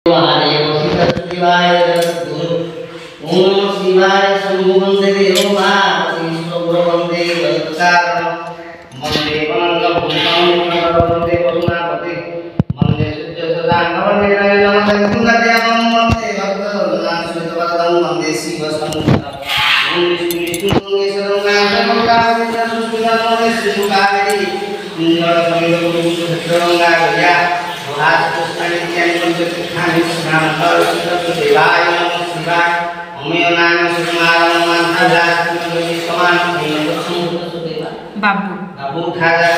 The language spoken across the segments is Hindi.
Hare Sita Shivaya Guru Om Shivaya Sambhuvande Devama Vishnu Vande Yatkaram Mande Vananga Bhumam Vande Vasunapati Mande Sujya Sadanga Vande Nayana Kundatyam Mande Bhagavana Sutavadam Mande Siva Samudra Mande Vishnu Saranga Saranga Susuna Mande Sukari Nindara Samira Guru Satranga Gaya आज पुष्पाणि इत्यादि पंचतीर्थानि स्नानफल देवाय नमः शिवाय अमेय नाम सुकुमारं मानधारात्मकं समान बाबू बाबू उठाजा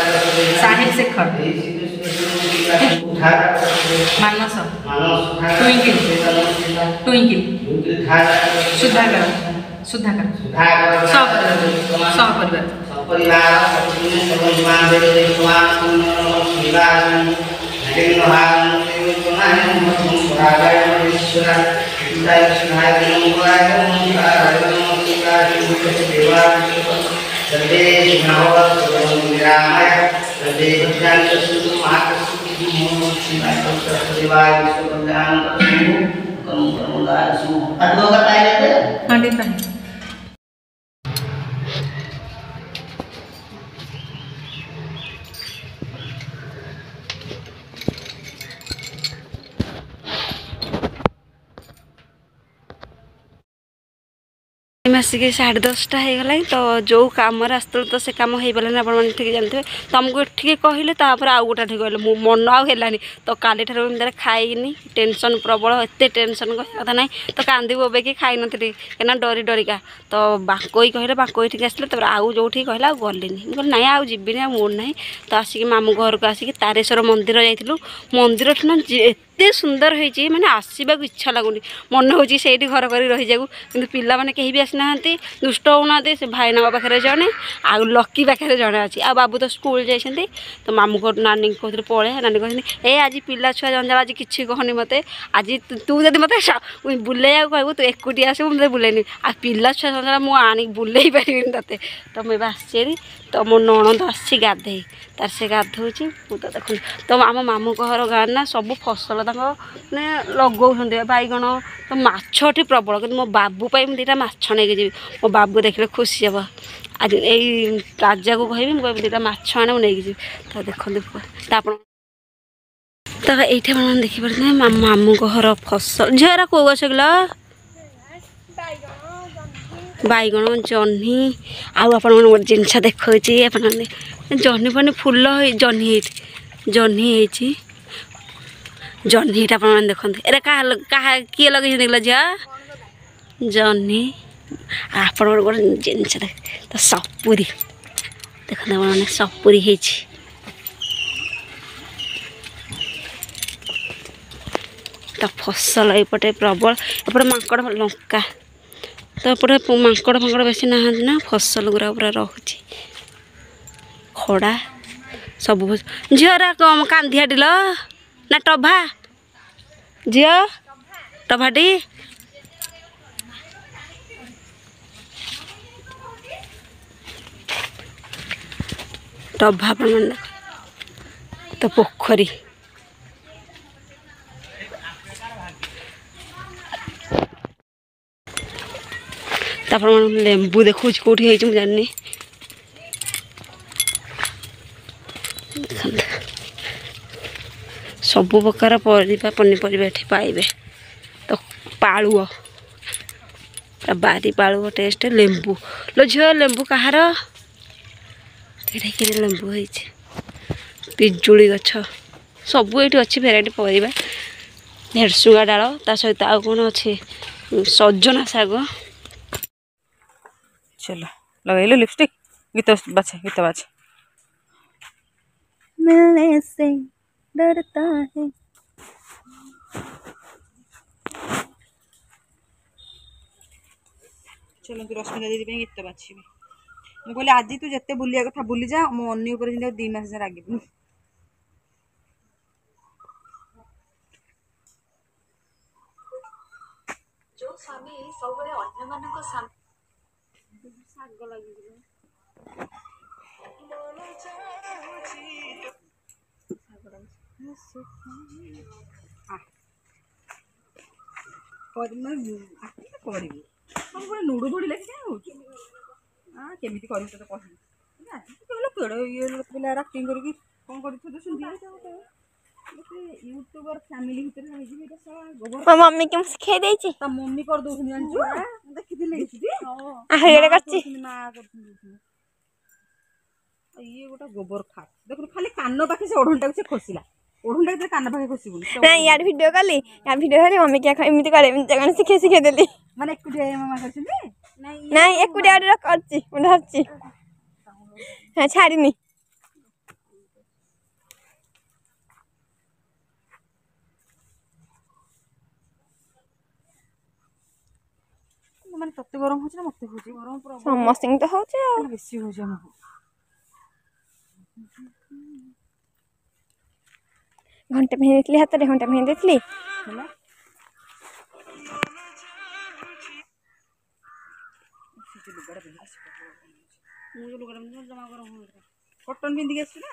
साहिब शेखर उठाजा मानस मानस ट्विंकिल ट्विंकिल सुधाकर सुधाकर सुधाकर सब परिवार सब परिवार सब मान देवे समान शिवाय Namaha Namaha आसिक 10:30 हो गला तो जो कम आसतु तो से कम हो पारे आप ठीक जानते तुमको ठीक कहले तापर आउ गोटा ठीक कहले मन आनी तो काली ठार खाईनी टेंशन प्रबल एत टेंशन कथा ना तो कांदी बोबेक खाई नी क्या डरी डरिका तो बाकोई कहले बाकोई ठीक आसले आउ जो कहला गली कहली ना आउ जीविनी आ मूड ना तो आसिक मामू घर को आसिक तारेश्वर मंदिर जाइलु मंदिर ठूँ एते सुंदर होती माने आसवा इच्छा लगुनि मन हो घर कर रही जाऊ कि पिला माने कहीं भी आसना दुष्ट होना से भाईना पाखे जड़े आ लकी पाखे जड़े अच्छी आ बाबू तो स्कूल जाइए तो मामू को नानी कहते पड़े नानी कहते ए आज पिला छुआ जंजाल आज किसी कहनी मत आज तू जब मत बुले कहू तू एकुटी आसू मत बुलेनी आ पिला छुआ जंजाल मुझे बुले पारि ते तो मुझे आसरी तो मो नणंद आसी गाधे तार से गाधो तो देख तो आम मामू घर गाँ ना सब फसल मैंने लगौं बैगण तो माछटी प्रबल कि मो बाबू पाई मुझे माछ नहीं जी मो बाबू देखले खुशी हे आज यही राजा को कह दुटा माछ आने मुझे जी तो देखते तो ये देखिए मामू घर फसल झीरा कौ गछ गला बैगण जह्नी आप जिनस देखा जह्नी फनी फुल जह्नी जह्नी जह्नीटा आप देखते एरा क्या किए लगे देख झी जह्नी आप जिनस देख तो सपुरी देखते सपुरी है तो फसल एपटे प्रबल एपटे माकड़ लंका तो एपटे माकड़ फाकड़ बेसी ना फसल गुरा पूरा रोचे खड़ा सब झीरा कम कांदिया डिल ना टभा झी टभाटी टभा तो पोखरी लेंबू देखो कौटी है जानी सब प्रकार पनीपरिया ये पाइबे तो पालुओ बारी पालुओ टेस्ट लेंबू लो झील लेंबू कहार लेंबू है पिजुड़ी गछ सब ये अच्छी भेराइटी परिबा भेरसुंगा डाल ता सहित आउ कौन अच्छे सजना शाग चलो लगेलु लिपस्टिक गीत बाछे गीत बाछे मिलने से डरता है चलो रश्मिता दीदी गीत बाछी मुझे कहली आज तू जिते बुलिया कथा बुली जा मो अन्य उपर 2 मास रागिबू जो स्वामी सब अन्य मानक साग लगी ମାନେ ଆକ୍ଟିଂ କରିବୁ ସବୁ ଗୋଟେ ନୁଡ଼ୁ ଧୁଡ଼ି ଲେଖି କାଇଁ ହଉଛୁ କେମିତି କରିବୁ ତତେ କହିବି କହିଲେ କେଡ଼େ ଇଏ ପିଲା ଆକ୍ଟିଂ କରିକି କ'ଣ କରିଛୁ ତ ଶୁଣିବି ଗୋଟେ ୟୁଟ୍ୟୁବର ଫ୍ୟାମିଲି ଭିତରେ ରହିଯିବି ଏଇଟା ସଳା ଗୋବର ମୋ ମମି କି ମୁଁ ଶିଖେଇ ଦେଇଛି ତା ମମି କରିଦଉଛନ୍ତି ଜାଣିଛୁ ଦେଖିଥିଲି ଆହୁରି କରିଛି ମା କରୁଛନ୍ତି ଇଏ ଗୋଟେ ଗୋବର ଖାଟ ଦେଖୁନୁ ଖାଲି କାନ ପାଖେ ସେ ଓଢ଼ଣିଟାକୁ ସେ ଖୋସିଲା ଓଢ଼ଣିଟାକୁ କାନ ପାଖେ ଖୋସିବୁନି ନାଇଁ ୟାର ଭିଡ଼ିଓ କଲି ମମି କି ଏମିତି କରେ ଏମିତି ଜାଗା ଶିଖେଇ ଦେଲି ମାନେ ଏକୁଟିଆ ମାମା କରିଛନ୍ତି ନାଇଁ ଏକୁଟିଆ ଗୋଟେ କରିଛି ମୁଁ ଧରିଛି ହଁ ଛାଡ଼ିନି ମାନେ ତତେ ଗରମ ହଉଛି ନା ମତେ ହଉଛି ଗରମ ପ୍ରବଳ ସମସ୍ତଙ୍କୁ ତ ହଉଛି ଆଉ ବେଶୀ ହଉଛି ଆମକୁ ଘଣ୍ଟା ପିନ୍ଧି ଦେଇଥିଲି ହାତରେ ଘଣ୍ଟା ପିନ୍ଧି ଦେଇଥିଲି ହେଲା କଟନ ପିନ୍ଧିକି ଆସିଛୁ ନା